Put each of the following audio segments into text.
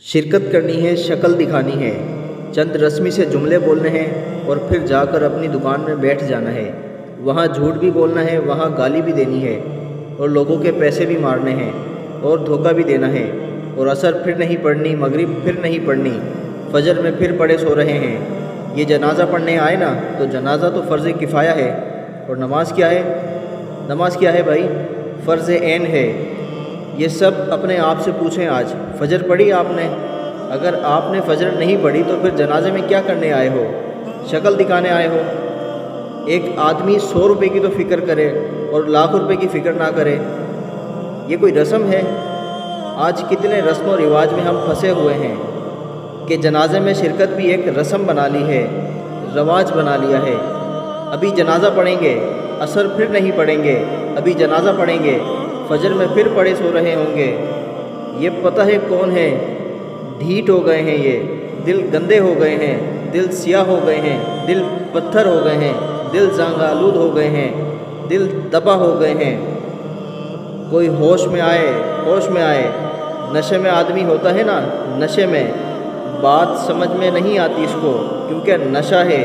شرکت کرنی ہے، شکل دکھانی ہے، چند رسمی سے جملے بولنے ہیں اور پھر جا کر اپنی دکان میں بیٹھ جانا ہے۔ وہاں جھوٹ بھی بولنا ہے، وہاں گالی بھی دینی ہے اور لوگوں کے پیسے بھی مارنے ہیں اور دھوکہ بھی دینا ہے، اور عصر پھر نہیں پڑھنی، مغرب پھر نہیں پڑھنی، فجر میں پھر پڑے سو رہے ہیں۔ یہ جنازہ پڑھنے آئے نا، تو جنازہ تو فرض کفایہ ہے، اور نماز کیا ہے؟ نماز کیا ہے بھائی؟ فرض عین ہے۔ یہ سب اپنے آپ سے پوچھیں۔ آج فجر پڑھی آپ نے؟ اگر آپ نے فجر نہیں پڑھی تو پھر جنازے میں کیا کرنے آئے ہو؟ شکل دکھانے آئے ہو؟ ایک آدمی 100 روپے کی تو فکر کرے اور لاکھ روپے کی فکر نہ کرے، یہ کوئی رسم ہے؟ آج کتنے رسم و رواج میں ہم پھنسے ہوئے ہیں کہ جنازے میں شرکت بھی ایک رسم بنا لی ہے، رواج بنا لیا ہے۔ ابھی جنازہ پڑھیں گے، عصر پھر نہیں پڑھیں گے، ابھی جنازہ پڑھیں گے، فجر میں پھر پڑے سو رہے ہوں گے۔ یہ پتہ ہے کون ہے؟ ڈھیٹ ہو گئے ہیں، یہ دل گندے ہو گئے ہیں، دل سیاہ ہو گئے ہیں، دل پتھر ہو گئے ہیں، دل زنگ آلود ہو گئے ہیں، دل تباہ ہو گئے ہیں۔ کوئی ہوش میں آئے، ہوش میں آئے۔ نشے میں آدمی ہوتا ہے نا، نشے میں بات سمجھ میں نہیں آتی اس کو، کیونکہ نشہ ہے۔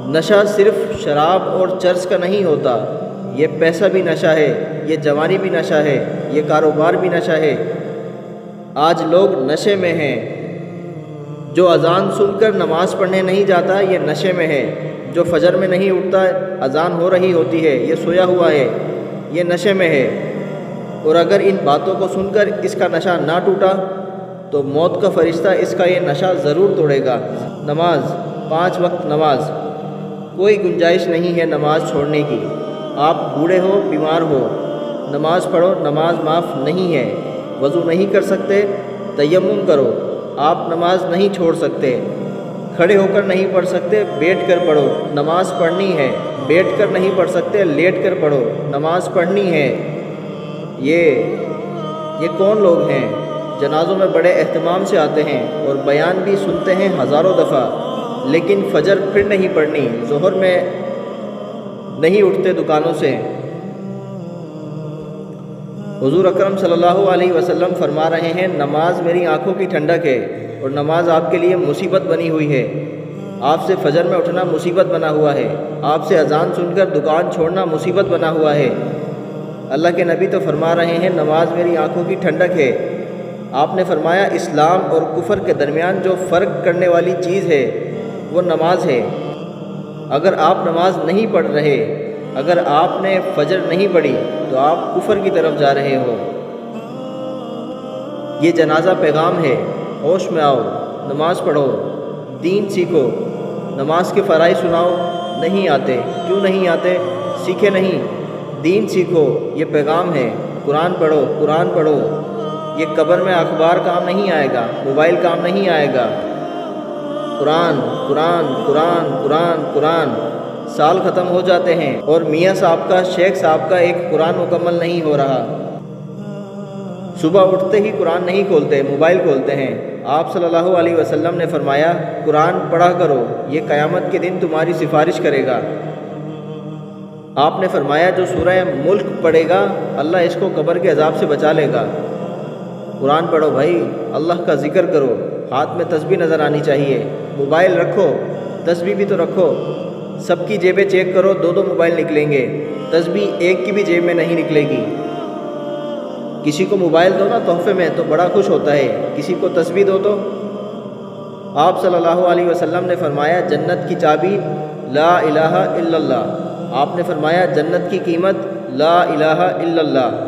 نشہ صرف شراب اور چرس کا نہیں ہوتا، یہ پیسہ بھی نشہ ہے، یہ جوانی بھی نشہ ہے، یہ کاروبار بھی نشہ ہے۔ آج لوگ نشے میں ہیں۔ جو اذان سن کر نماز پڑھنے نہیں جاتا، یہ نشے میں ہے۔ جو فجر میں نہیں اٹھتا، اذان ہو رہی ہوتی ہے، یہ سویا ہوا ہے، یہ نشے میں ہے۔ اور اگر ان باتوں کو سن کر اس کا نشہ نہ ٹوٹا تو موت کا فرشتہ اس کا یہ نشہ ضرور توڑے گا۔ نماز، 5 وقت نماز، کوئی گنجائش نہیں ہے نماز چھوڑنے کی۔ آپ بوڑھے ہو، بیمار ہو، نماز پڑھو، نماز معاف نہیں ہے۔ وضو نہیں کر سکتے، تیمم کرو۔ آپ نماز نہیں چھوڑ سکتے، کھڑے ہو کر نہیں پڑھ سکتے، بیٹھ کر پڑھو۔ نماز پڑھنی ہے، بیٹھ کر نہیں پڑھ سکتے، لیٹ کر پڑھو، نماز پڑھنی ہے۔ یہ کون لوگ ہیں؟ جنازوں میں بڑے اہتمام سے آتے ہیں اور بیان بھی سنتے ہیں ہزاروں دفعہ، لیکن فجر پھر نہیں پڑھنی، ظہر میں نہیں اٹھتے دکانوں سے۔ حضور اکرم صلی اللہ علیہ وسلم فرما رہے ہیں، نماز میری آنکھوں کی ٹھنڈک ہے، اور نماز آپ کے لیے مصیبت بنی ہوئی ہے۔ آپ سے فجر میں اٹھنا مصیبت بنا ہوا ہے، آپ سے اذان سن کر دکان چھوڑنا مصیبت بنا ہوا ہے۔ اللہ کے نبی تو فرما رہے ہیں، نماز میری آنکھوں کی ٹھنڈک ہے۔ آپ نے فرمایا، اسلام اور کفر کے درمیان جو فرق کرنے والی چیز ہے وہ نماز ہے۔ اگر آپ نماز نہیں پڑھ رہے، اگر آپ نے فجر نہیں پڑھی تو آپ کفر کی طرف جا رہے ہو۔ یہ جنازہ پیغام ہے، ہوش میں آؤ، نماز پڑھو، دین سیکھو۔ نماز کے فرائض سناؤ، نہیں آتے۔ کیوں نہیں آتے؟ سیکھے نہیں۔ دین سیکھو، یہ پیغام ہے۔ قرآن پڑھو، قرآن پڑھو۔ یہ قبر میں اخبار کام نہیں آئے گا، موبائل کام نہیں آئے گا۔ قرآن قرآن قرآن قرآن قرآن۔ سال ختم ہو جاتے ہیں اور میاں صاحب کا، شیخ صاحب کا ایک قرآن مکمل نہیں ہو رہا۔ صبح اٹھتے ہی قرآن نہیں کھولتے، موبائل کھولتے ہیں۔ آپ صلی اللہ علیہ وسلم نے فرمایا، قرآن پڑھا کرو، یہ قیامت کے دن تمہاری سفارش کرے گا۔ آپ نے فرمایا، جو سورہ ملک پڑھے گا اللہ اس کو قبر کے عذاب سے بچا لے گا۔ قرآن پڑھو بھائی، اللہ کا ذکر کرو، ہاتھ میں تسبیح نظر آنی چاہیے۔ موبائل رکھو، تسبیح بھی تو رکھو۔ سب کی جیبیں چیک کرو، 2 موبائل نکلیں گے، تسبیح ایک کی بھی جیب میں نہیں نکلے گی۔ کسی کو موبائل دو نا تحفے میں تو بڑا خوش ہوتا ہے، کسی کو تسبیح دو تو۔ آپ صلی اللہ علیہ وسلم نے فرمایا، جنت کی چابی لا الہ الا اللہ۔ آپ نے فرمایا، جنت کی قیمت لا الہ الا اللہ۔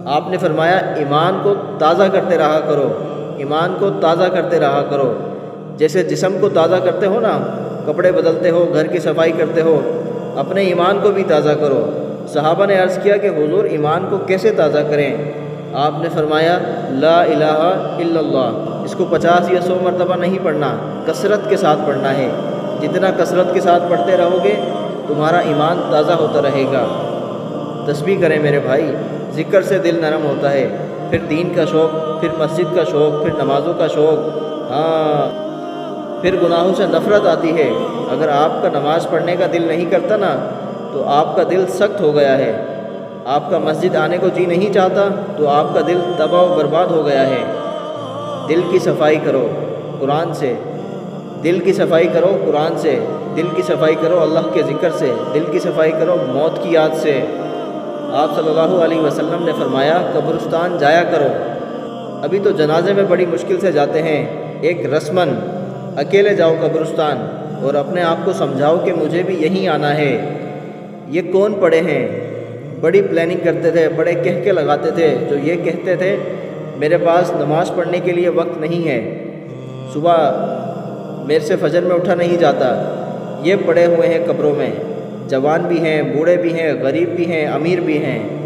آپ نے فرمایا، ایمان کو تازہ کرتے رہا کرو، ایمان کو تازہ کرتے رہا کرو۔ جیسے جسم کو تازہ کرتے ہو نا، کپڑے بدلتے ہو، گھر کی صفائی کرتے ہو، اپنے ایمان کو بھی تازہ کرو۔ صحابہ نے عرض کیا کہ حضور، ایمان کو کیسے تازہ کریں؟ آپ نے فرمایا، لا الہ الا اللہ۔ اس کو 50 یا 100 مرتبہ نہیں پڑھنا، کثرت کے ساتھ پڑھنا ہے۔ جتنا کثرت کے ساتھ پڑھتے رہو گے تمہارا ایمان تازہ ہوتا رہے گا۔ تسبیح کریں میرے بھائی، ذکر سے دل نرم ہوتا ہے، پھر دین کا شوق، پھر مسجد کا شوق، پھر نمازوں کا شوق، پھر گناہوں سے نفرت آتی ہے۔ اگر آپ کا نماز پڑھنے کا دل نہیں کرتا نا تو آپ کا دل سخت ہو گیا ہے۔ آپ کا مسجد آنے کو جی نہیں چاہتا تو آپ کا دل تباہ و برباد ہو گیا ہے۔ دل کی صفائی کرو قرآن سے، دل کی صفائی کرو قرآن سے، دل کی صفائی کرو اللہ کے ذکر سے، دل کی صفائی کرو موت کی یاد سے۔ آپ صلی اللہ علیہ وسلم نے فرمایا قبرستان جایا کرو۔ ابھی تو جنازے میں بڑی مشکل سے جاتے ہیں، ایک رسماً اکیلے جاؤ قبرستان اور اپنے آپ کو سمجھاؤ کہ مجھے بھی یہیں آنا ہے۔ یہ کون پڑے ہیں، بڑی پلاننگ کرتے تھے، بڑے کہکے لگاتے تھے، جو یہ کہتے تھے میرے پاس نماز پڑھنے کے لیے وقت نہیں ہے، صبح میرے سے فجر میں اٹھا نہیں جاتا، یہ پڑے ہوئے ہیں قبروں میں، جوان بھی ہیں، بوڑھے بھی ہیں، غریب بھی ہیں، امیر بھی ہیں۔